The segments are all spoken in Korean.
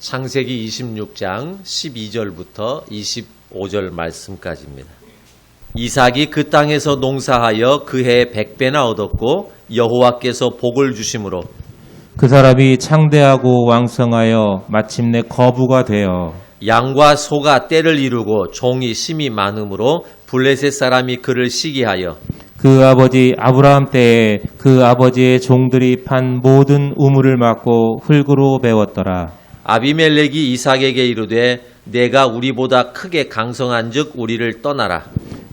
창세기 26장 12절부터 25절 말씀까지입니다. 이삭이 그 땅에서 농사하여 그 해에 100배나 얻었고 여호와께서 복을 주심으로 그 사람이 창대하고 왕성하여 마침내 거부가 되어 양과 소가 떼를 이루고 종이 심이 많으므로 블레셋 사람이 그를 시기하여 그 아버지 아브라함 때에 그 아버지의 종들이 판 모든 우물을 막고 흙으로 메웠더라. 아비멜렉이 이삭에게 이르되 내가 우리보다 크게 강성한즉 우리를 떠나라.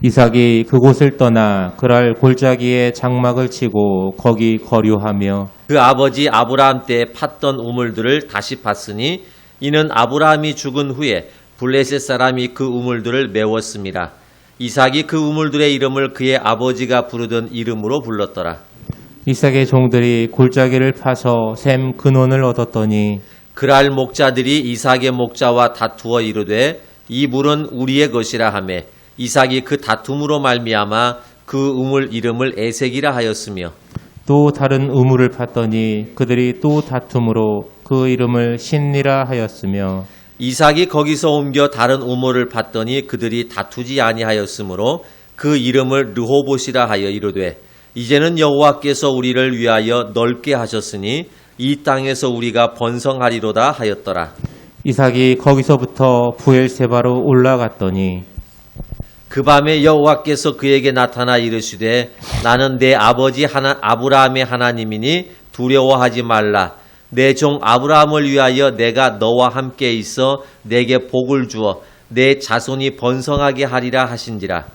이삭이 그곳을 떠나 그랄 골짜기에 장막을 치고 거기 거류하며 그 아버지 아브라함 때에 팠던 우물들을 다시 팠으니 이는 아브라함이 죽은 후에 블레셋 사람이 그 우물들을 메웠습니다. 이삭이 그 우물들의 이름을 그의 아버지가 부르던 이름으로 불렀더라. 이삭의 종들이 골짜기를 파서 샘 근원을 얻었더니 그랄 목자들이 이삭의 목자와 다투어 이르되 이 물은 우리의 것이라 하며 이삭이 그 다툼으로 말미암아 그 우물 이름을 에색이라 하였으며 또 다른 우물을 팠더니 그들이 또 다툼으로 그 이름을 신니라 하였으며 이삭이 거기서 옮겨 다른 우물을 팠더니 그들이 다투지 아니하였으므로 그 이름을 르호봇이라 하여 이르되 이제는 여호와께서 우리를 위하여 넓게 하셨으니 이 땅에서 우리가 번성하리로다 하였더라. 이삭이 거기서부터 부엘세바로 올라갔더니 그 밤에 여호와께서 그에게 나타나 이르시되 나는 내 아버지 아브라함의 하나님이니 두려워하지 말라. 내 종 아브라함을 위하여 내가 너와 함께 있어 내게 복을 주어 내 자손이 번성하게 하리라 하신지라.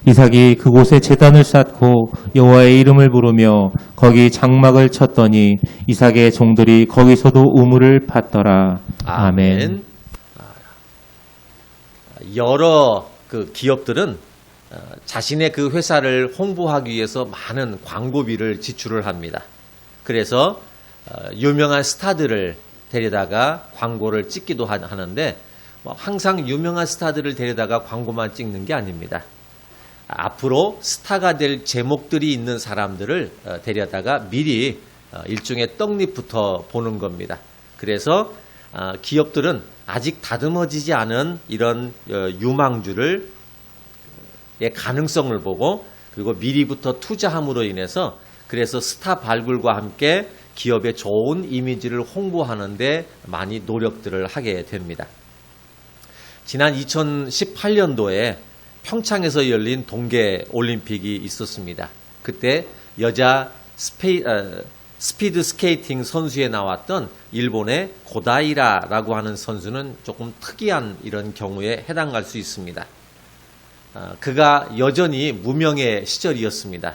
이삭이 그곳에 제단을 쌓고 여호와의 이름을 부르며 거기 장막을 쳤더니 이삭의 종들이 거기서도 우물을 팠더라. 아멘. 여러 그 기업들은 자신의 그 회사를 홍보하기 위해서 많은 광고비를 지출을 합니다. 그래서 유명한 스타들을 데려다가 광고를 찍기도 하는데 항상 유명한 스타들을 데려다가 광고만 찍는 게 아닙니다. 앞으로 스타가 될 제목들이 있는 사람들을 데려다가 미리 일종의 떡잎부터 보는 겁니다. 그래서 기업들은 아직 다듬어지지 않은 이런 유망주를 의 가능성을 보고 그리고 미리부터 투자함으로 인해서 그래서 스타 발굴과 함께 기업의 좋은 이미지를 홍보하는 데 많이 노력들을 하게 됩니다. 지난 2018년도에 평창에서 열린 동계올림픽이 있었습니다. 그때 여자 스피드 스케이팅 선수에 나왔던 일본의 고다이라라고 하는 선수는 조금 특이한 이런 경우에 해당할 수 있습니다. 그가 여전히 무명의 시절이었습니다.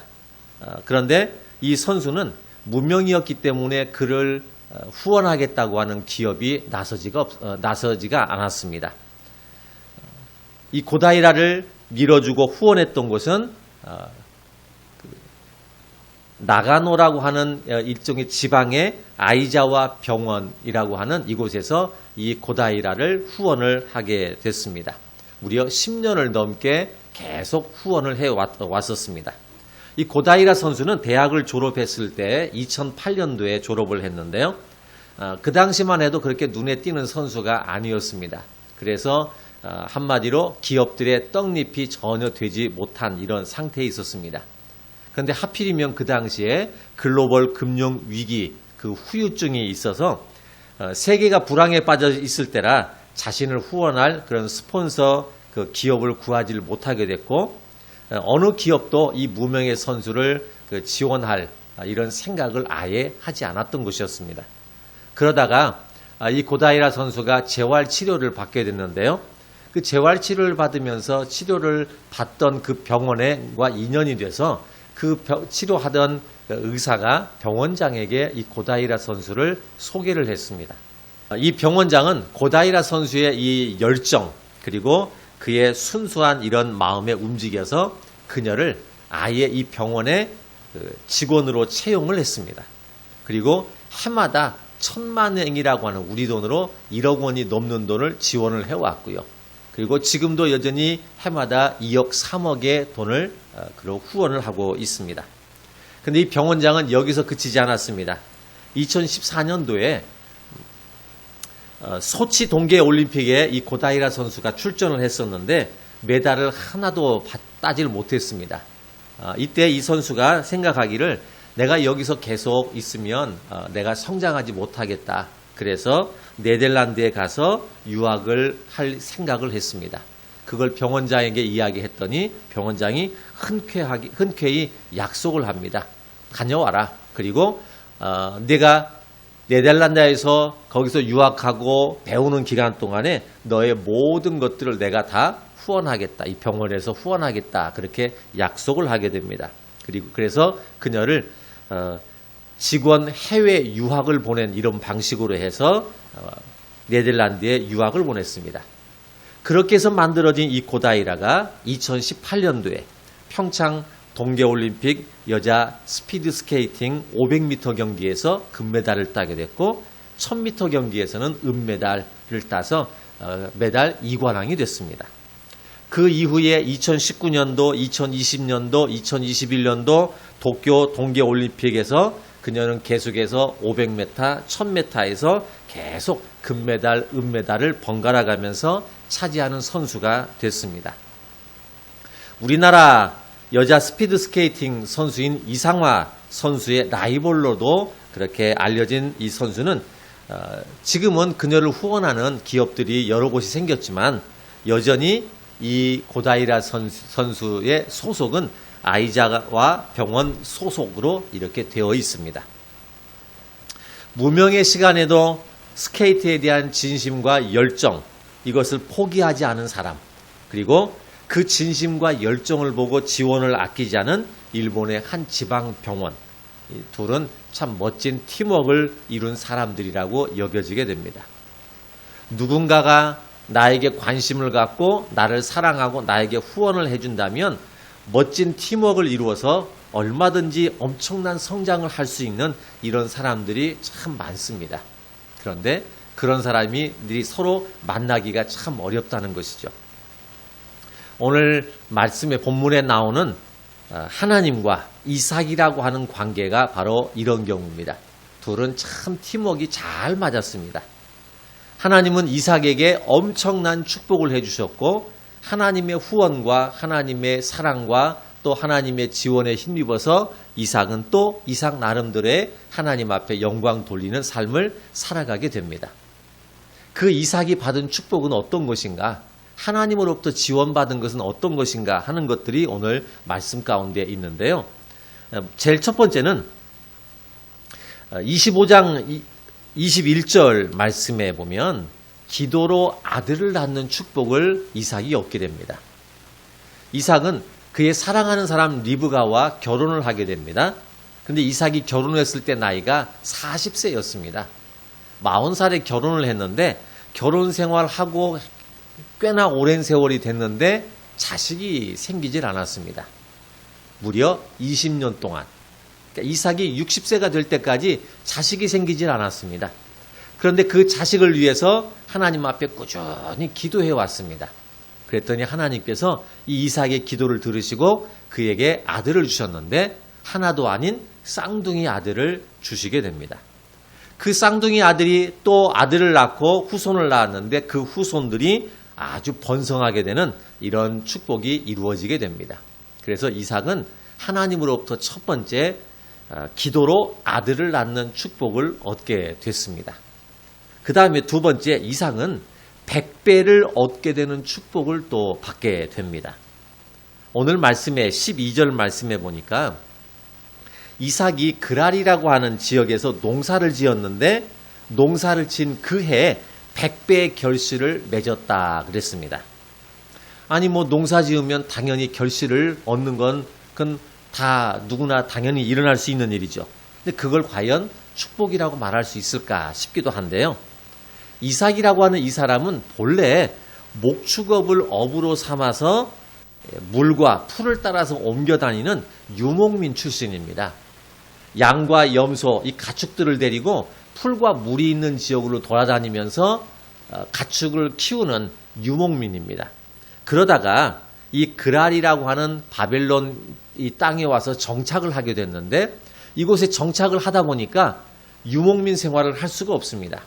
그런데 이 선수는 무명이었기 때문에 그를 후원하겠다고 하는 기업이 나서지가 않았습니다. 이 고다이라를 밀어주고 후원했던 곳은 나가노라고 하는 일종의 지방의 아이자와 병원이라고 하는 이곳에서 이 고다이라를 후원을 하게 됐습니다. 무려 10년을 넘게 계속 후원을 해왔었습니다. 이 고다이라 선수는 대학을 졸업했을 때 2008년도에 졸업을 했는데요. 그 당시만 해도 그렇게 눈에 띄는 선수가 아니었습니다. 그래서 한마디로 기업들의 떡잎이 전혀 되지 못한 이런 상태에 있었습니다. 그런데 하필이면 그 당시에 글로벌 금융 위기 그 후유증이 있어서 세계가 불황에 빠져 있을 때라 자신을 후원할 그런 스폰서 그 기업을 구하지를 못하게 됐고 어느 기업도 이 무명의 선수를 지원할 이런 생각을 아예 하지 않았던 것이었습니다. 그러다가 이 고다이라 선수가 재활 치료를 받게 됐는데요. 그 재활 치료를 받으면서 치료를 받던 그 병원과 인연이 돼서 그 치료하던 의사가 병원장에게 이 고다이라 선수를 소개를 했습니다. 이 병원장은 고다이라 선수의 이 열정 그리고 그의 순수한 이런 마음에 움직여서 그녀를 아예 이 병원의 직원으로 채용을 했습니다. 그리고 해마다 1,000만 엔이라고 하는 우리 돈으로 1억 원이 넘는 돈을 지원을 해왔고요. 그리고 지금도 여전히 해마다 2억 3억의 돈을 후원을 하고 있습니다. 그런데 이 병원장은 여기서 그치지 않았습니다. 2014년도에 소치 동계올림픽에 이 고다이라 선수가 출전을 했었는데 메달을 하나도 따지를 못했습니다. 이때 이 선수가 생각하기를 내가 여기서 계속 있으면 내가 성장하지 못하겠다. 그래서 네덜란드에 가서 유학을 할 생각을 했습니다. 그걸 병원장에게 이야기했더니 병원장이 흔쾌히 약속을 합니다. 다녀와라. 그리고 내가 네덜란드에서 거기서 유학하고 배우는 기간 동안에 너의 모든 것들을 내가 다 후원하겠다. 이 병원에서 후원하겠다. 그렇게 약속을 하게 됩니다. 그래서 그녀를 직원 해외 유학을 보낸 이런 방식으로 해서 네덜란드에 유학을 보냈습니다. 그렇게 해서 만들어진 이 고다이라가 2018년도에 평창 동계올림픽 여자 스피드 스케이팅 500m 경기에서 금메달을 따게 됐고 1000m 경기에서는 은메달을 따서 메달 2관왕이 됐습니다. 그 이후에 2019년도, 2020년도, 2021년도 도쿄 동계올림픽에서 그녀는 계속해서 500m, 1000m에서 계속 금메달, 은메달을 번갈아 가면서 차지하는 선수가 됐습니다. 우리나라 여자 스피드 스케이팅 선수인 이상화 선수의 라이벌로도 그렇게 알려진 이 선수는 지금은 그녀를 후원하는 기업들이 여러 곳이 생겼지만 여전히 이 고다이라 선수의 소속은 아이자와 병원 소속으로 이렇게 되어 있습니다. 무명의 시간에도 스케이트에 대한 진심과 열정, 이것을 포기하지 않은 사람, 그리고 그 진심과 열정을 보고 지원을 아끼지 않은 일본의 한 지방병원, 이 둘은 참 멋진 팀워크를 이룬 사람들이라고 여겨지게 됩니다. 누군가가 나에게 관심을 갖고 나를 사랑하고 나에게 후원을 해준다면 멋진 팀워크를 이루어서 얼마든지 엄청난 성장을 할 수 있는 이런 사람들이 참 많습니다. 그런데 그런 사람들이 서로 만나기가 참 어렵다는 것이죠. 오늘 말씀의 본문에 나오는 하나님과 이삭이라고 하는 관계가 바로 이런 경우입니다. 둘은 참 팀워크가 잘 맞았습니다. 하나님은 이삭에게 엄청난 축복을 해주셨고 하나님의 후원과 하나님의 사랑과 또 하나님의 지원에 힘입어서 이삭은 또 이삭 나름대로의 하나님 앞에 영광 돌리는 삶을 살아가게 됩니다. 그 이삭이 받은 축복은 어떤 것인가? 하나님으로부터 지원받은 것은 어떤 것인가 하는 것들이 오늘 말씀 가운데 있는데요. 제일 첫 번째는 25장 21절 말씀에 보면 기도로 아들을 낳는 축복을 이삭이 얻게 됩니다. 이삭은 그의 사랑하는 사람 리브가와 결혼을 하게 됩니다. 근데 이삭이 결혼했을 때 나이가 40세였습니다. 40살에 결혼을 했는데 결혼 생활하고 꽤나 오랜 세월이 됐는데 자식이 생기질 않았습니다. 무려 20년 동안. 그러니까 이삭이 60세가 될 때까지 자식이 생기질 않았습니다. 그런데 그 자식을 위해서 하나님 앞에 꾸준히 기도해 왔습니다. 그랬더니 하나님께서 이 이삭의 기도를 들으시고 그에게 아들을 주셨는데 하나도 아닌 쌍둥이 아들을 주시게 됩니다. 그 쌍둥이 아들이 또 아들을 낳고 후손을 낳았는데 그 후손들이 아주 번성하게 되는 이런 축복이 이루어지게 됩니다. 그래서 이삭은 하나님으로부터 첫 번째 기도로 아들을 낳는 축복을 얻게 됐습니다. 그 다음에 두 번째 이삭은 100배를 얻게 되는 축복을 또 받게 됩니다. 오늘 말씀에 12절 말씀에 보니까 이삭이 그랄이라고 하는 지역에서 농사를 지었는데 농사를 진 그 해에 100배의 결실을 맺었다 그랬습니다. 아니 뭐 농사 지으면 당연히 결실을 얻는 건 그건 다 누구나 당연히 일어날 수 있는 일이죠. 근데 그걸 과연 축복이라고 말할 수 있을까 싶기도 한데요. 이삭이라고 하는 이 사람은 본래 목축업을 업으로 삼아서 물과 풀을 따라서 옮겨 다니는 유목민 출신입니다. 양과 염소, 이 가축들을 데리고 풀과 물이 있는 지역으로 돌아다니면서 가축을 키우는 유목민입니다. 그러다가 이 그랄이라고 하는 바벨론 이 땅에 와서 정착을 하게 됐는데 이곳에 정착을 하다 보니까 유목민 생활을 할 수가 없습니다.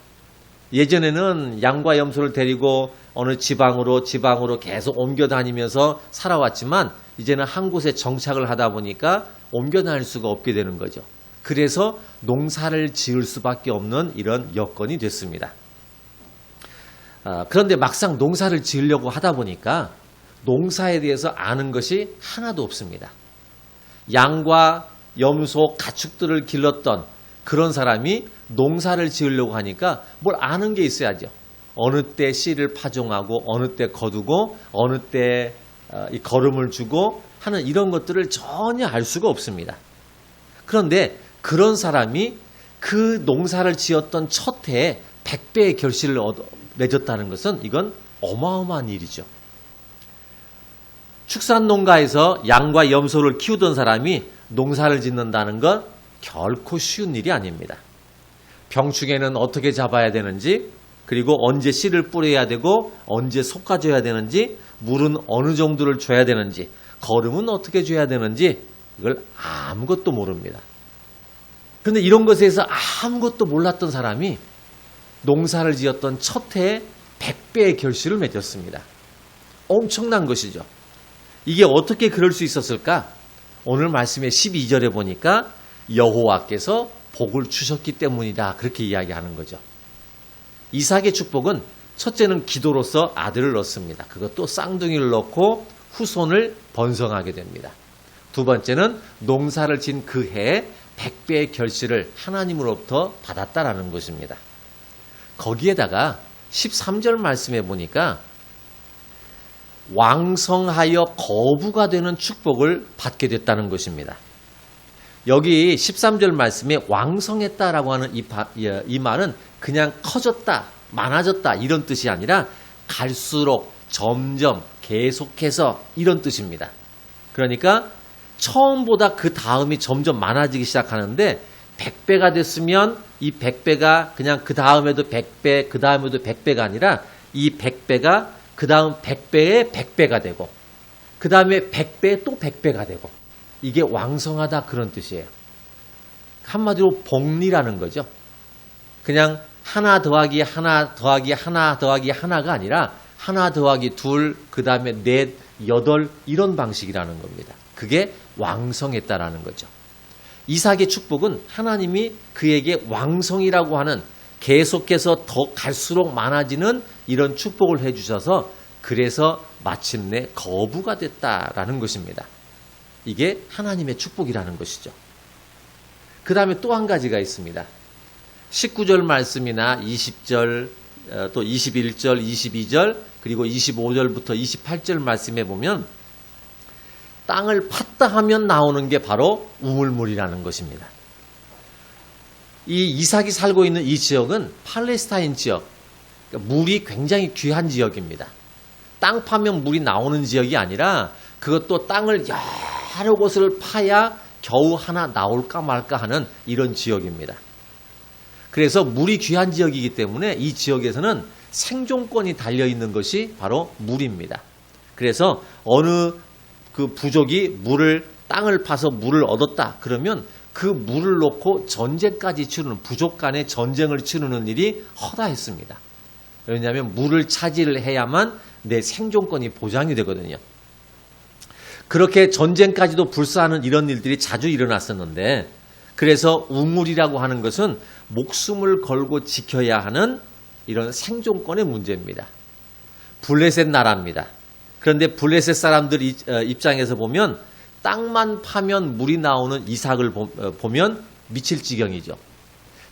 예전에는 양과 염소를 데리고 어느 지방으로 계속 옮겨 다니면서 살아왔지만 이제는 한 곳에 정착을 하다 보니까 옮겨 다닐 수가 없게 되는 거죠. 그래서 농사를 지을 수밖에 없는 이런 여건이 됐습니다. 그런데 막상 농사를 지으려고 하다 보니까 농사에 대해서 아는 것이 하나도 없습니다. 양과 염소, 가축들을 길렀던 그런 사람이 농사를 지으려고 하니까 뭘 아는 게 있어야죠. 어느 때 씨를 파종하고 어느 때 거두고 어느 때 이 거름을 주고 하는 이런 것들을 전혀 알 수가 없습니다. 그런데 그런 사람이 그 농사를 지었던 첫 해에 100배의 결실을 맺었다는 것은 이건 어마어마한 일이죠. 축산농가에서 양과 염소를 키우던 사람이 농사를 짓는다는 건 결코 쉬운 일이 아닙니다. 병충해는 어떻게 잡아야 되는지, 그리고 언제 씨를 뿌려야 되고 언제 솎아줘야 되는지, 물은 어느 정도를 줘야 되는지, 거름은 어떻게 줘야 되는지 이걸 아무것도 모릅니다. 그런데 이런 것에 대해서 아무것도 몰랐던 사람이 농사를 지었던 첫 해에 100배의 결실을 맺었습니다. 엄청난 것이죠. 이게 어떻게 그럴 수 있었을까? 오늘 말씀의 12절에 보니까 여호와께서 복을 주셨기 때문이다. 그렇게 이야기하는 거죠. 이삭의 축복은 첫째는 기도로서 아들을 낳습니다. 그것도 쌍둥이를 낳고 후손을 번성하게 됩니다. 두 번째는 농사를 진 그 해에 100배의 결실을 하나님으로부터 받았다라는 것입니다. 거기에다가 13절 말씀에 보니까 왕성하여 거부가 되는 축복을 받게 됐다는 것입니다. 여기 13절 말씀에 왕성했다라고 하는 이 말은 그냥 커졌다, 많아졌다 이런 뜻이 아니라 갈수록, 점점, 계속해서 이런 뜻입니다. 그러니까 처음보다 그 다음이 점점 많아지기 시작하는데 100배가 됐으면 이 100배가 그냥 그 다음에도 100배, 그 다음에도 100배가 아니라 이 100배가 그 다음 100배에 100배가 되고 그 다음에 100배에 또 100배가 되고 이게 왕성하다 그런 뜻이에요. 한마디로 복리라는 거죠. 그냥 하나 더하기 하나 더하기 하나 더하기 하나가 아니라 하나 더하기 둘, 그 다음에 넷, 여덟 이런 방식이라는 겁니다. 그게 왕성했다라는 거죠. 이삭의 축복은 하나님이 그에게 왕성이라고 하는 계속해서 더 갈수록 많아지는 이런 축복을 해주셔서 그래서 마침내 거부가 됐다라는 것입니다. 이게 하나님의 축복이라는 것이죠. 그 다음에 또 한 가지가 있습니다. 19절 말씀이나 20절, 또 21절, 22절, 그리고 25절부터 28절 말씀에 보면 땅을 팠다 하면 나오는 게 바로 우물물이라는 것입니다. 이 이삭이 살고 있는 이 지역은 팔레스타인 지역, 그러니까 물이 굉장히 귀한 지역입니다. 땅 파면 물이 나오는 지역이 아니라 그것도 땅을 여러 곳을 파야 겨우 하나 나올까 말까 하는 이런 지역입니다. 그래서 물이 귀한 지역이기 때문에 이 지역에서는 생존권이 달려있는 것이 바로 물입니다. 그래서 어느 그 부족이 땅을 파서 물을 얻었다 그러면 그 물을 놓고 전쟁까지 치르는, 부족 간의 전쟁을 치르는 일이 허다했습니다. 왜냐하면 물을 차지를 해야만 내 생존권이 보장이 되거든요. 그렇게 전쟁까지도 불사하는 이런 일들이 자주 일어났었는데, 그래서 우물이라고 하는 것은 목숨을 걸고 지켜야 하는 이런 생존권의 문제입니다. 블레셋 나라입니다. 그런데 블레셋 사람들 입장에서 보면 땅만 파면 물이 나오는 이삭을 보면 미칠 지경이죠.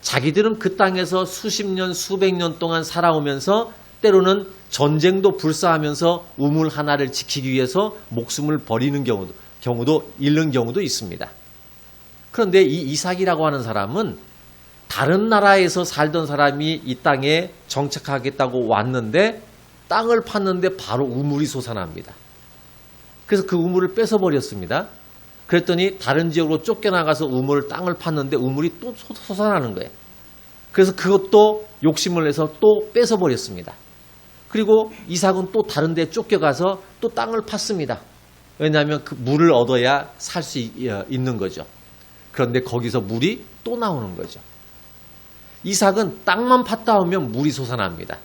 자기들은 그 땅에서 수십 년, 수백 년 동안 살아오면서 때로는 전쟁도 불사하면서 우물 하나를 지키기 위해서 목숨을 버리는 경우도 잃는 경우도 있습니다. 그런데 이 이삭이라고 하는 사람은 다른 나라에서 살던 사람이 이 땅에 정착하겠다고 왔는데 땅을 팠는데 바로 우물이 솟아납니다. 그래서 그 우물을 뺏어버렸습니다. 그랬더니 다른 지역으로 쫓겨나가서 땅을 팠는데 우물이 또 솟아나는 거예요. 그래서 그것도 욕심을 내서 또 뺏어버렸습니다. 그리고 이삭은 또 다른 데 쫓겨가서 또 땅을 팠습니다. 왜냐하면 그 물을 얻어야 살 수 있는 거죠. 그런데 거기서 물이 또 나오는 거죠. 이삭은 땅만 팠다 오면 물이 솟아납니다.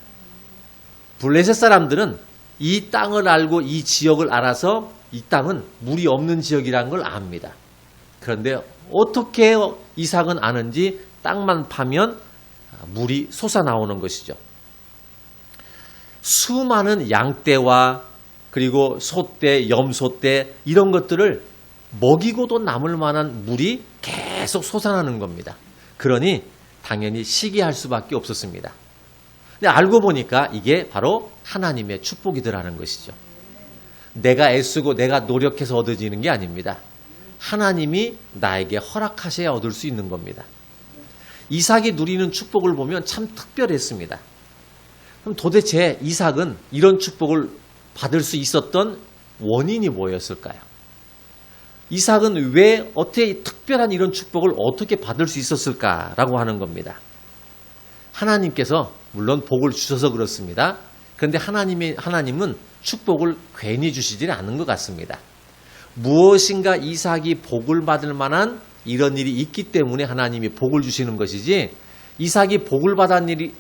블레셋 사람들은 이 땅을 알고 이 지역을 알아서 이 땅은 물이 없는 지역이라는 걸 압니다. 그런데 어떻게 이삭은 아는지 땅만 파면 물이 솟아나오는 것이죠. 수많은 양떼와 그리고 소떼, 염소떼 이런 것들을 먹이고도 남을 만한 물이 계속 솟아나는 겁니다. 그러니 당연히 시기할 수밖에 없었습니다. 근데 알고 보니까 이게 바로 하나님의 축복이더라는 것이죠. 내가 애쓰고 내가 노력해서 얻어지는 게 아닙니다. 하나님이 나에게 허락하셔야 얻을 수 있는 겁니다. 이삭이 누리는 축복을 보면 참 특별했습니다. 그럼 도대체 이삭은 이런 축복을 받을 수 있었던 원인이 뭐였을까요? 이삭은 왜 어떻게 특별한 이런 축복을 어떻게 받을 수 있었을까라고 하는 겁니다. 하나님께서 물론 복을 주셔서 그렇습니다. 그런데 하나님은 축복을 괜히 주시지 않는 것 같습니다. 무엇인가 이삭이 복을 받을 만한 이런 일이 있기 때문에 하나님이 복을 주시는 것이지, 이삭이 복을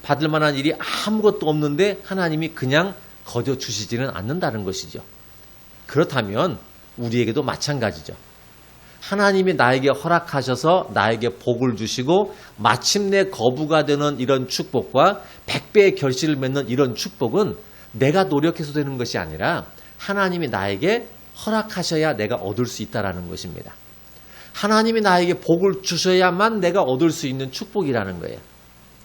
받을 만한 일이 아무것도 없는데 하나님이 그냥 거저 주시지는 않는다는 것이죠. 그렇다면 우리에게도 마찬가지죠. 하나님이 나에게 허락하셔서 나에게 복을 주시고 마침내 거부가 되는 이런 축복과 100배의 결실을 맺는 이런 축복은 내가 노력해서 되는 것이 아니라 하나님이 나에게 허락하셔야 내가 얻을 수 있다는 것입니다. 하나님이 나에게 복을 주셔야만 내가 얻을 수 있는 축복이라는 거예요.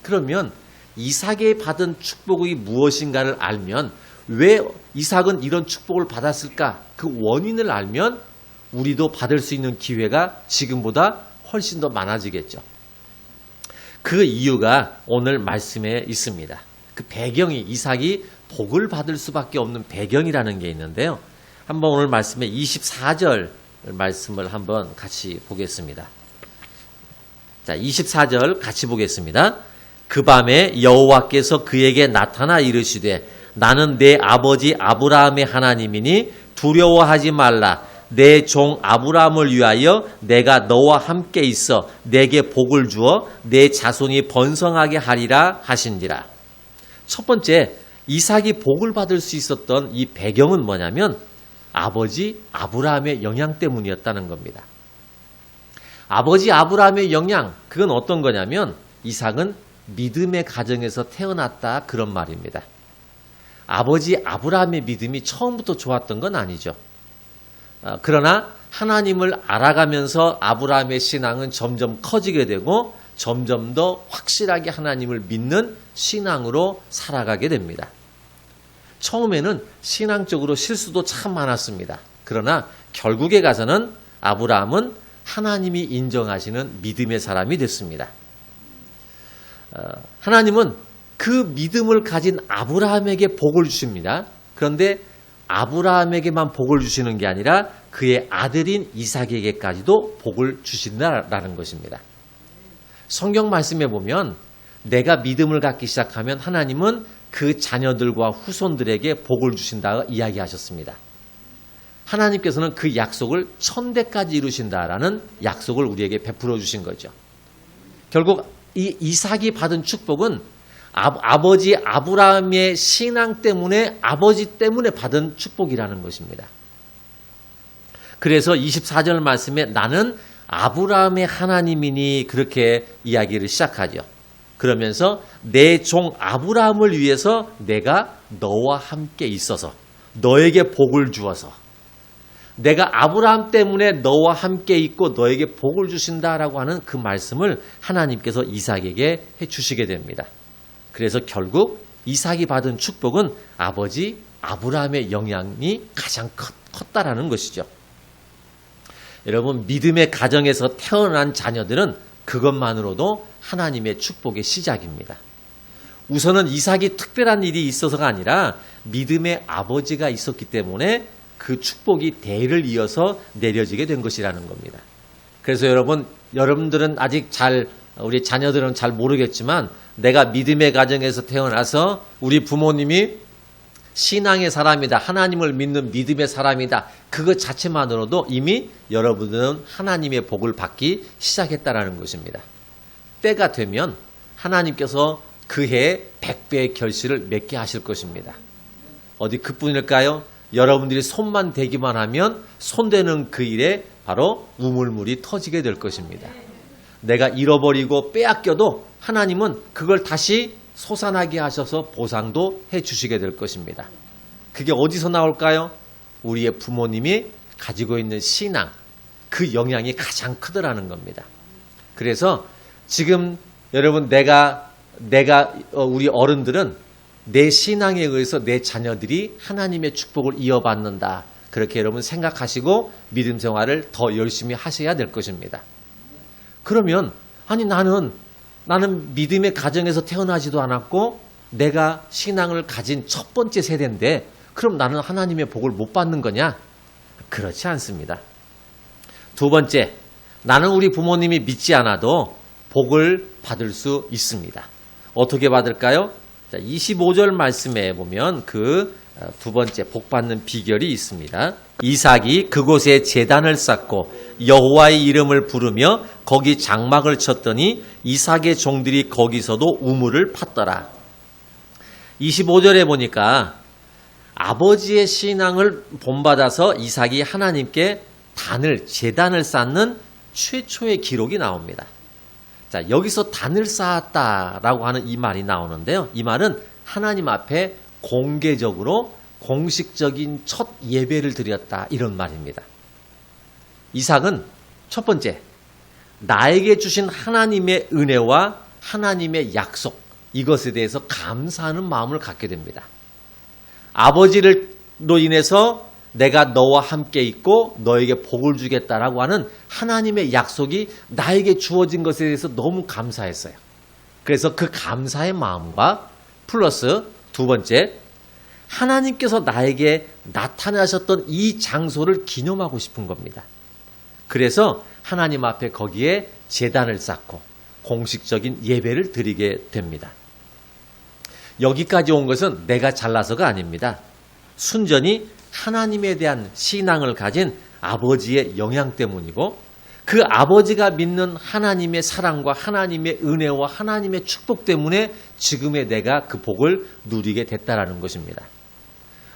그러면 이삭이 받은 축복이 무엇인가를 알면, 왜 이삭은 이런 축복을 받았을까? 그 원인을 알면 우리도 받을 수 있는 기회가 지금보다 훨씬 더 많아지겠죠. 그 이유가 오늘 말씀에 있습니다. 그 배경이, 이삭이 복을 받을 수밖에 없는 배경이라는 게 있는데요. 한번 오늘 말씀에 24절 말씀을 한번 같이 보겠습니다. 자, 24절 같이 보겠습니다. 그 밤에 여호와께서 그에게 나타나 이르시되 나는 내 아버지 아브라함의 하나님이니 두려워하지 말라. 내 종 아브라함을 위하여 내가 너와 함께 있어 내게 복을 주어 내 자손이 번성하게 하리라 하신지라. 첫 번째, 이삭이 복을 받을 수 있었던 이 배경은 뭐냐면 아버지 아브라함의 영향 때문이었다는 겁니다. 아버지 아브라함의 영향, 그건 어떤 거냐면 이삭은 믿음의 가정에서 태어났다, 그런 말입니다. 아버지 아브라함의 믿음이 처음부터 좋았던 건 아니죠. 그러나 하나님을 알아가면서 아브라함의 신앙은 점점 커지게 되고 점점 더 확실하게 하나님을 믿는 신앙으로 살아가게 됩니다. 처음에는 신앙적으로 실수도 참 많았습니다. 그러나 결국에 가서는 아브라함은 하나님이 인정하시는 믿음의 사람이 됐습니다. 하나님은 그 믿음을 가진 아브라함에게 복을 주십니다. 그런데 아브라함에게만 복을 주시는 게 아니라 그의 아들인 이삭에게까지도 복을 주신다라는 것입니다. 성경 말씀에 보면 내가 믿음을 갖기 시작하면 하나님은 그 자녀들과 후손들에게 복을 주신다 이야기하셨습니다. 하나님께서는 그 약속을 1000대까지 이루신다라는 약속을 우리에게 베풀어 주신 거죠. 결국 이 이삭이 받은 축복은 아버지 아브라함의 신앙 때문에, 아버지 때문에 받은 축복이라는 것입니다. 그래서 24절 말씀에 나는 아브라함의 하나님이니 그렇게 이야기를 시작하죠. 그러면서 내 종 아브라함을 위해서 내가 너와 함께 있어서 너에게 복을 주어서, 내가 아브라함 때문에 너와 함께 있고 너에게 복을 주신다라고 하는 그 말씀을 하나님께서 이삭에게 해주시게 됩니다. 그래서 결국 이삭이 받은 축복은 아버지 아브라함의 영향이 가장 컸다라는 것이죠. 여러분, 믿음의 가정에서 태어난 자녀들은 그것만으로도 하나님의 축복의 시작입니다. 우선은 이삭이 특별한 일이 있어서가 아니라 믿음의 아버지가 있었기 때문에 그 축복이 대를 이어서 내려지게 된 것이라는 겁니다. 그래서 여러분들은 아직 우리 자녀들은 잘 모르겠지만 내가 믿음의 가정에서 태어나서 우리 부모님이 신앙의 사람이다, 하나님을 믿는 믿음의 사람이다, 그것 자체만으로도 이미 여러분들은 하나님의 복을 받기 시작했다라는 것입니다. 때가 되면 하나님께서 그 해에 100배의 결실을 맺게 하실 것입니다. 어디 그뿐일까요? 여러분들이 손만 대기만 하면 손대는 그 일에 바로 우물물이 터지게 될 것입니다. 내가 잃어버리고 빼앗겨도 하나님은 그걸 다시 솟아나게 하셔서 보상도 해 주시게 될 것입니다. 그게 어디서 나올까요? 우리의 부모님이 가지고 있는 신앙, 그 영향이 가장 크더라는 겁니다. 그래서 지금 여러분 우리 어른들은 내 신앙에 의해서 내 자녀들이 하나님의 축복을 이어받는다. 그렇게 여러분 생각하시고 믿음 생활을 더 열심히 하셔야 될 것입니다. 그러면 아니 나는 믿음의 가정에서 태어나지도 않았고 내가 신앙을 가진 첫 번째 세대인데 그럼 나는 하나님의 복을 못 받는 거냐? 그렇지 않습니다. 두 번째, 나는 우리 부모님이 믿지 않아도 복을 받을 수 있습니다. 어떻게 받을까요? 25절 말씀에 보면 그 두 번째 복 받는 비결이 있습니다. 이삭이 그곳에 제단을 쌓고 여호와의 이름을 부르며 거기 장막을 쳤더니 이삭의 종들이 거기서도 우물을 팠더라. 25절에 보니까 아버지의 신앙을 본받아서 이삭이 하나님께 제단을 쌓는 최초의 기록이 나옵니다. 자, 여기서 단을 쌓았다라고 하는 이 말이 나오는데요. 이 말은 하나님 앞에 공개적으로 공식적인 첫 예배를 드렸다 이런 말입니다. 이삭은 첫 번째, 나에게 주신 하나님의 은혜와 하나님의 약속 이것에 대해서 감사하는 마음을 갖게 됩니다. 아버지로 인해서 내가 너와 함께 있고 너에게 복을 주겠다라고 하는 하나님의 약속이 나에게 주어진 것에 대해서 너무 감사했어요. 그래서 그 감사의 마음과 플러스 두 번째, 하나님께서 나에게 나타나셨던 이 장소를 기념하고 싶은 겁니다. 그래서 하나님 앞에 거기에 제단을 쌓고 공식적인 예배를 드리게 됩니다. 여기까지 온 것은 내가 잘나서가 아닙니다. 순전히 하나님에 대한 신앙을 가진 아버지의 영향 때문이고 그 아버지가 믿는 하나님의 사랑과 하나님의 은혜와 하나님의 축복 때문에 지금의 내가 그 복을 누리게 됐다라는 것입니다.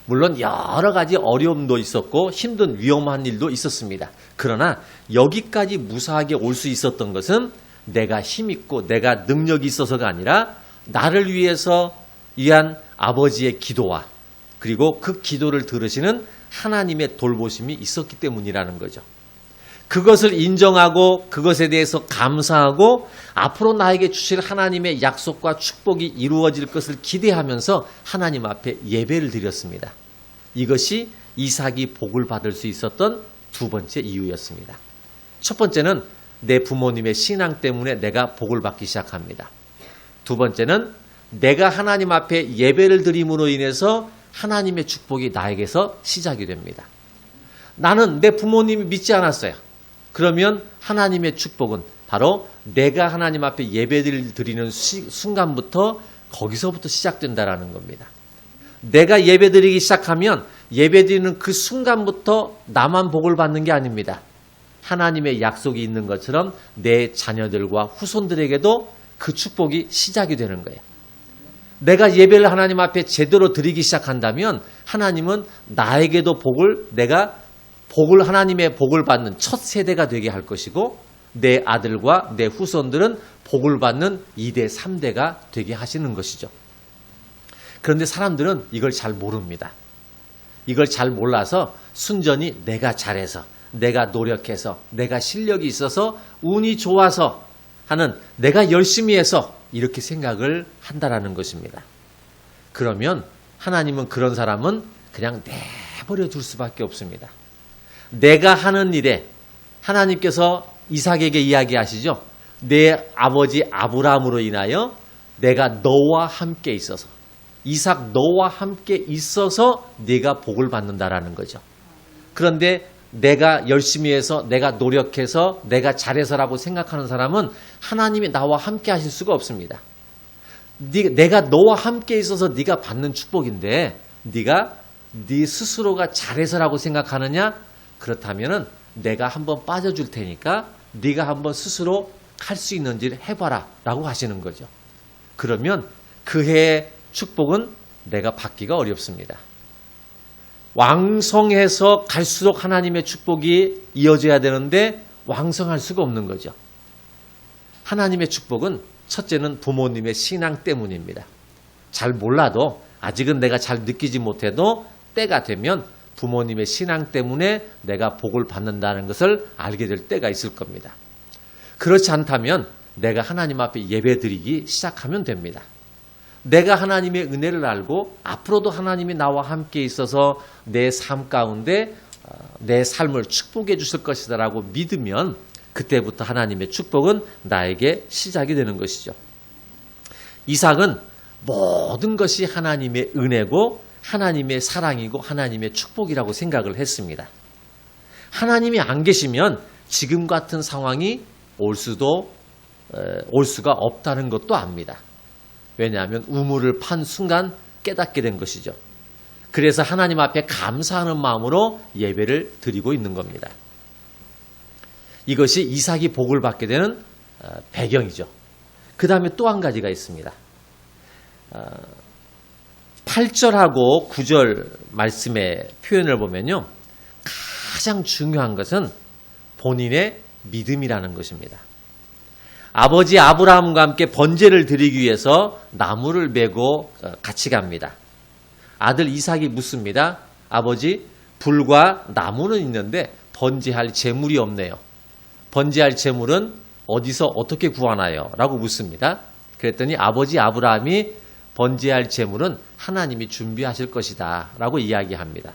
물론 여러 가지 어려움도 있었고 힘든 위험한 일도 있었습니다. 그러나 여기까지 무사하게 올 수 있었던 것은 내가 힘있고 내가 능력이 있어서가 아니라 나를 위한 아버지의 기도와 그리고 그 기도를 들으시는 하나님의 돌보심이 있었기 때문이라는 거죠. 그것을 인정하고 그것에 대해서 감사하고 앞으로 나에게 주실 하나님의 약속과 축복이 이루어질 것을 기대하면서 하나님 앞에 예배를 드렸습니다. 이것이 이삭이 복을 받을 수 있었던 두 번째 이유였습니다. 첫 번째는 내 부모님의 신앙 때문에 내가 복을 받기 시작합니다. 두 번째는 내가 하나님 앞에 예배를 드림으로 인해서 하나님의 축복이 나에게서 시작이 됩니다. 나는 내 부모님이 믿지 않았어요. 그러면 하나님의 축복은 바로 내가 하나님 앞에 예배를 드리는 순간부터 거기서부터 시작된다라는 겁니다. 내가 예배드리기 시작하면 예배드리는 그 순간부터 나만 복을 받는 게 아닙니다. 하나님의 약속이 있는 것처럼 내 자녀들과 후손들에게도 그 축복이 시작이 되는 거예요. 내가 예배를 하나님 앞에 제대로 드리기 시작한다면 하나님은 나에게도 하나님의 복을 받는 첫 세대가 되게 할 것이고 내 아들과 내 후손들은 복을 받는 2대, 3대가 되게 하시는 것이죠. 그런데 사람들은 이걸 잘 모릅니다. 이걸 잘 몰라서 순전히 내가 잘해서, 내가 노력해서, 내가 실력이 있어서, 운이 좋아서 하는 내가 열심히 해서 이렇게 생각을 한다라는 것입니다. 그러면 하나님은 그런 사람은 그냥 내버려 둘 수밖에 없습니다. 내가 하는 일에 하나님께서 이삭에게 이야기하시죠. 내 아버지 아브라함으로 인하여 내가 너와 함께 있어서 이삭 너와 함께 있어서 네가 복을 받는다라는 거죠. 그런데 내가 열심히 해서 내가 노력해서 내가 잘해서라고 생각하는 사람은 하나님이 나와 함께 하실 수가 없습니다. 내가 너와 함께 있어서 네가 받는 축복인데 네가 네 스스로가 잘해서라고 생각하느냐? 그렇다면은 내가 한번 빠져줄 테니까 네가 한번 스스로 할 수 있는지를 해봐라 라고 하시는 거죠. 그러면 그 해의 축복은 내가 받기가 어렵습니다. 왕성해서 갈수록 하나님의 축복이 이어져야 되는데 왕성할 수가 없는 거죠. 하나님의 축복은 첫째는 부모님의 신앙 때문입니다. 잘 몰라도 아직은 내가 잘 느끼지 못해도 때가 되면 부모님의 신앙 때문에 내가 복을 받는다는 것을 알게 될 때가 있을 겁니다. 그렇지 않다면 내가 하나님 앞에 예배드리기 시작하면 됩니다. 내가 하나님의 은혜를 알고 앞으로도 하나님이 나와 함께 있어서 내 삶 가운데 내 삶을 축복해 주실 것이다라고 믿으면 그때부터 하나님의 축복은 나에게 시작이 되는 것이죠. 이삭은 모든 것이 하나님의 은혜고 하나님의 사랑이고 하나님의 축복이라고 생각을 했습니다. 하나님이 안 계시면 지금 같은 상황이 올 수가 없다는 것도 압니다. 왜냐하면 우물을 판 순간 깨닫게 된 것이죠. 그래서 하나님 앞에 감사하는 마음으로 예배를 드리고 있는 겁니다. 이것이 이삭이 복을 받게 되는 배경이죠. 그 다음에 또 한 가지가 있습니다. 8절하고 9절 말씀의 표현을 보면요. 가장 중요한 것은 본인의 믿음이라는 것입니다. 아버지 아브라함과 함께 번제를 드리기 위해서 나무를 메고 같이 갑니다. 아들 이삭이 묻습니다. 아버지, 불과 나무는 있는데 번제할 재물이 없네요. 번제할 재물은 어디서 어떻게 구하나요? 라고 묻습니다. 그랬더니 아버지 아브라함이 번제할 재물은 하나님이 준비하실 것이다 라고 이야기합니다.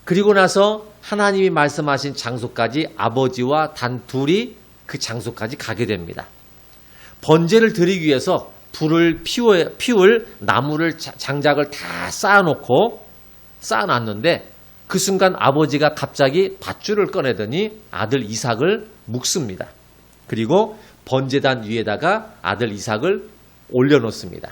그리고 나서 하나님이 말씀하신 장소까지 아버지와 단 둘이 그 장소까지 가게 됩니다. 번제를 드리기 위해서 불을 피울 나무를 장작을 다 쌓아놨는데 그 순간 아버지가 갑자기 밧줄을 꺼내더니 아들 이삭을 묶습니다. 그리고 번제단 위에다가 아들 이삭을 올려놓습니다.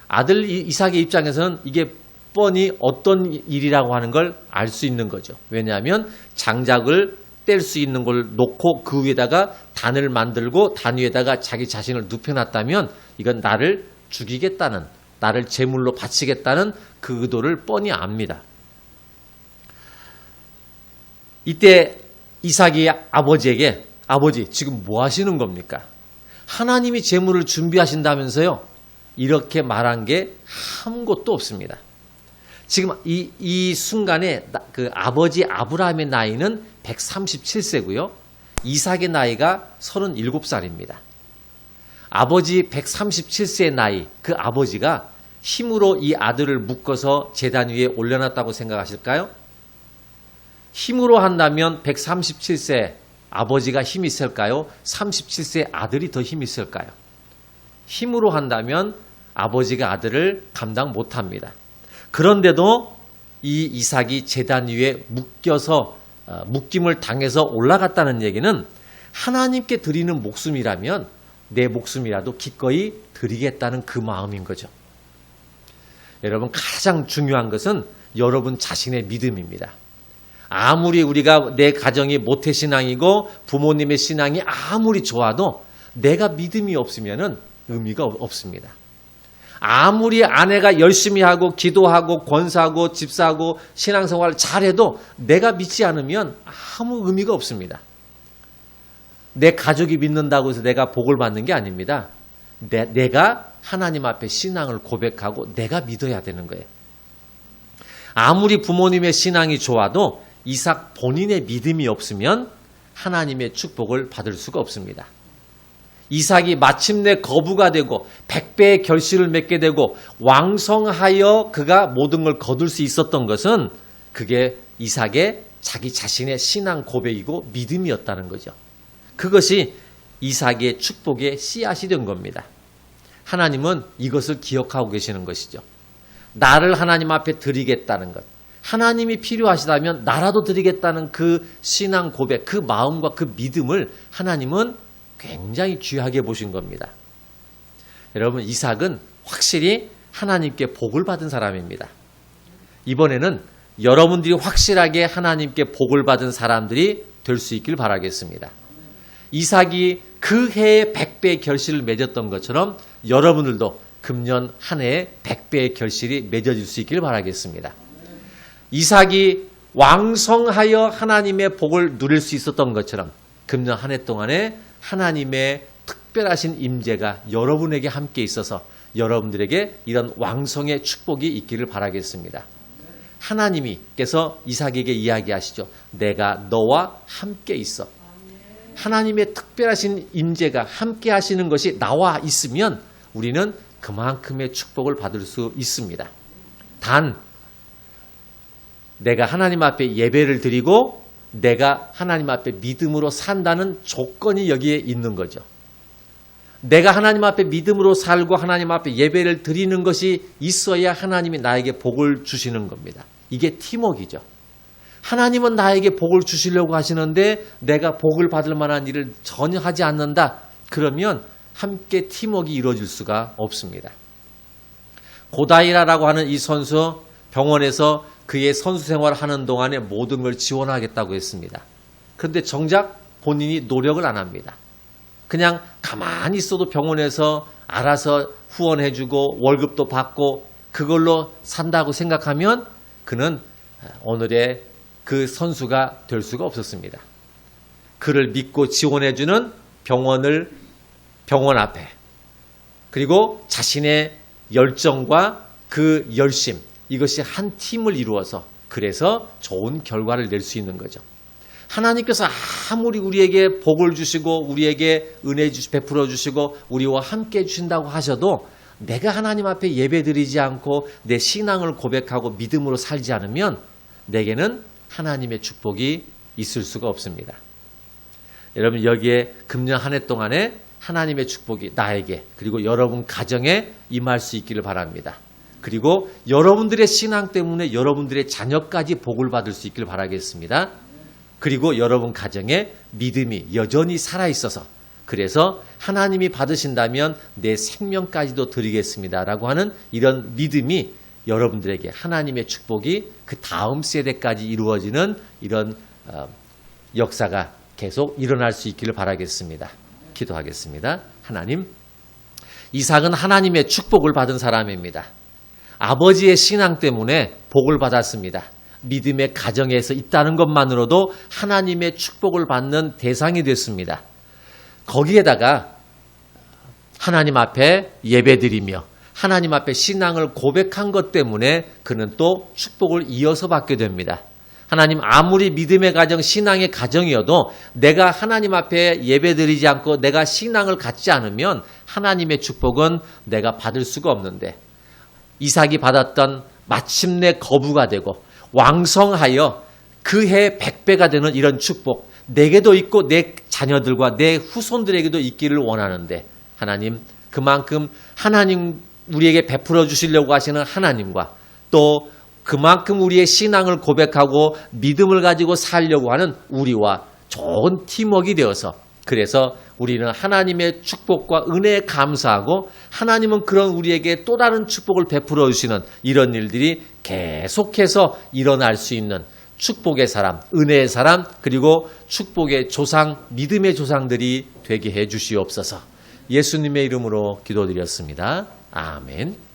아들 이삭의 입장에서는 이게 뻔히 어떤 일이라고 하는 걸 알 수 있는 거죠. 왜냐하면 장작을 뗄 수 있는 걸 놓고 그 위에다가 단을 만들고 단 위에다가 자기 자신을 눕혀놨다면 이건 나를 죽이겠다는, 나를 제물로 바치겠다는 그 의도를 뻔히 압니다. 이때 이삭이 아버지에게 아버지 지금 뭐 하시는 겁니까? 하나님이 제물을 준비하신다면서요? 이렇게 말한 게 아무것도 없습니다. 지금 이 순간에 그 아버지 아브라함의 나이는 137세고요. 이삭의 나이가 37살입니다. 아버지 137세의 나이, 그 아버지가 힘으로 이 아들을 묶어서 제단 위에 올려놨다고 생각하실까요? 힘으로 한다면 137세 아버지가 힘이 있을까요? 37세 아들이 더 힘이 있을까요? 힘으로 한다면 아버지가 아들을 감당 못합니다. 그런데도 이 이삭이 제단 위에 묶임을 당해서 올라갔다는 얘기는 하나님께 드리는 목숨이라면 내 목숨이라도 기꺼이 드리겠다는 그 마음인 거죠. 여러분, 가장 중요한 것은 여러분 자신의 믿음입니다. 아무리 우리가 내 가정이 모태신앙이고 부모님의 신앙이 아무리 좋아도 내가 믿음이 없으면 의미가 없습니다. 아무리 아내가 열심히 하고 기도하고 권사하고 집사하고 신앙생활을 잘해도 내가 믿지 않으면 아무 의미가 없습니다. 내 가족이 믿는다고 해서 내가 복을 받는 게 아닙니다. 내가 하나님 앞에 신앙을 고백하고 내가 믿어야 되는 거예요. 아무리 부모님의 신앙이 좋아도 이삭 본인의 믿음이 없으면 하나님의 축복을 받을 수가 없습니다. 이삭이 마침내 거부가 되고 100배의 결실을 맺게 되고 왕성하여 그가 모든 걸 거둘 수 있었던 것은 그게 이삭의 자기 자신의 신앙 고백이고 믿음이었다는 거죠. 그것이 이삭의 축복의 씨앗이 된 겁니다. 하나님은 이것을 기억하고 계시는 것이죠. 나를 하나님 앞에 드리겠다는 것. 하나님이 필요하시다면 나라도 드리겠다는 그 신앙 고백, 그 마음과 그 믿음을 하나님은 굉장히 귀하게 보신 겁니다. 여러분, 이삭은 확실히 하나님께 복을 받은 사람입니다. 이번에는 여러분들이 확실하게 하나님께 복을 받은 사람들이 될 수 있길 바라겠습니다. 이삭이 그 해에 100배의 결실을 맺었던 것처럼 여러분들도 금년 한 해에 100배의 결실이 맺어질 수 있기를 바라겠습니다. 이삭이 왕성하여 하나님의 복을 누릴 수 있었던 것처럼 금년 한 해 동안에 하나님의 특별하신 임재가 여러분에게 함께 있어서 여러분들에게 이런 왕성의 축복이 있기를 바라겠습니다. 하나님께서 이삭에게 이야기하시죠. 내가 너와 함께 있어. 하나님의 특별하신 임재가 함께 하시는 것이 나와 있으면 우리는 그만큼의 축복을 받을 수 있습니다. 단 내가 하나님 앞에 예배를 드리고 내가 하나님 앞에 믿음으로 산다는 조건이 여기에 있는 거죠. 내가 하나님 앞에 믿음으로 살고 하나님 앞에 예배를 드리는 것이 있어야 하나님이 나에게 복을 주시는 겁니다. 이게 팀워크이죠. 하나님은 나에게 복을 주시려고 하시는데 내가 복을 받을 만한 일을 전혀 하지 않는다. 그러면 함께 팀워크가 이루어질 수가 없습니다. 고다이라라고 하는 이 선수 병원에서 그의 선수 생활을 하는 동안에 모든 걸 지원하겠다고 했습니다. 그런데 정작 본인이 노력을 안 합니다. 그냥 가만히 있어도 병원에서 알아서 후원해주고 월급도 받고 그걸로 산다고 생각하면 그는 오늘의 그 선수가 될 수가 없었습니다. 그를 믿고 지원해주는 병원 앞에 그리고 자신의 열정과 그 열심 이것이 한 팀을 이루어서 그래서 좋은 결과를 낼 수 있는 거죠. 하나님께서 아무리 우리에게 복을 주시고 우리에게 은혜 베풀어 주시고 우리와 함께 해주신다고 하셔도 내가 하나님 앞에 예배드리지 않고 내 신앙을 고백하고 믿음으로 살지 않으면 내게는 하나님의 축복이 있을 수가 없습니다. 여러분 여기에 금년 한 해 동안에 하나님의 축복이 나에게 그리고 여러분 가정에 임할 수 있기를 바랍니다. 그리고 여러분들의 신앙 때문에 여러분들의 자녀까지 복을 받을 수 있기를 바라겠습니다. 그리고 여러분 가정에 믿음이 여전히 살아있어서 그래서 하나님이 받으신다면 내 생명까지도 드리겠습니다라고 하는 이런 믿음이 여러분들에게 하나님의 축복이 그 다음 세대까지 이루어지는 이런 역사가 계속 일어날 수 있기를 바라겠습니다. 기도하겠습니다. 하나님, 이삭은 하나님의 축복을 받은 사람입니다. 아버지의 신앙 때문에 복을 받았습니다. 믿음의 가정에서 있다는 것만으로도 하나님의 축복을 받는 대상이 됐습니다. 거기에다가 하나님 앞에 예배드리며 하나님 앞에 신앙을 고백한 것 때문에 그는 또 축복을 이어서 받게 됩니다. 하나님 아무리 믿음의 가정, 신앙의 가정이어도 내가 하나님 앞에 예배드리지 않고 내가 신앙을 갖지 않으면 하나님의 축복은 내가 받을 수가 없는데 이삭이 받았던 마침내 거부가 되고 왕성하여 그 해 100배가 되는 이런 축복 내게도 있고 내 자녀들과 내 후손들에게도 있기를 원하는데 하나님 그만큼 하나님 우리에게 베풀어 주시려고 하시는 하나님과 또 그만큼 우리의 신앙을 고백하고 믿음을 가지고 살려고 하는 우리와 좋은 팀워크가 되어서 그래서 우리는 하나님의 축복과 은혜에 감사하고 하나님은 그런 우리에게 또 다른 축복을 베풀어 주시는 이런 일들이 계속해서 일어날 수 있는 축복의 사람, 은혜의 사람, 그리고 축복의 조상, 믿음의 조상들이 되게 해 주시옵소서. 예수님의 이름으로 기도드렸습니다. 아멘.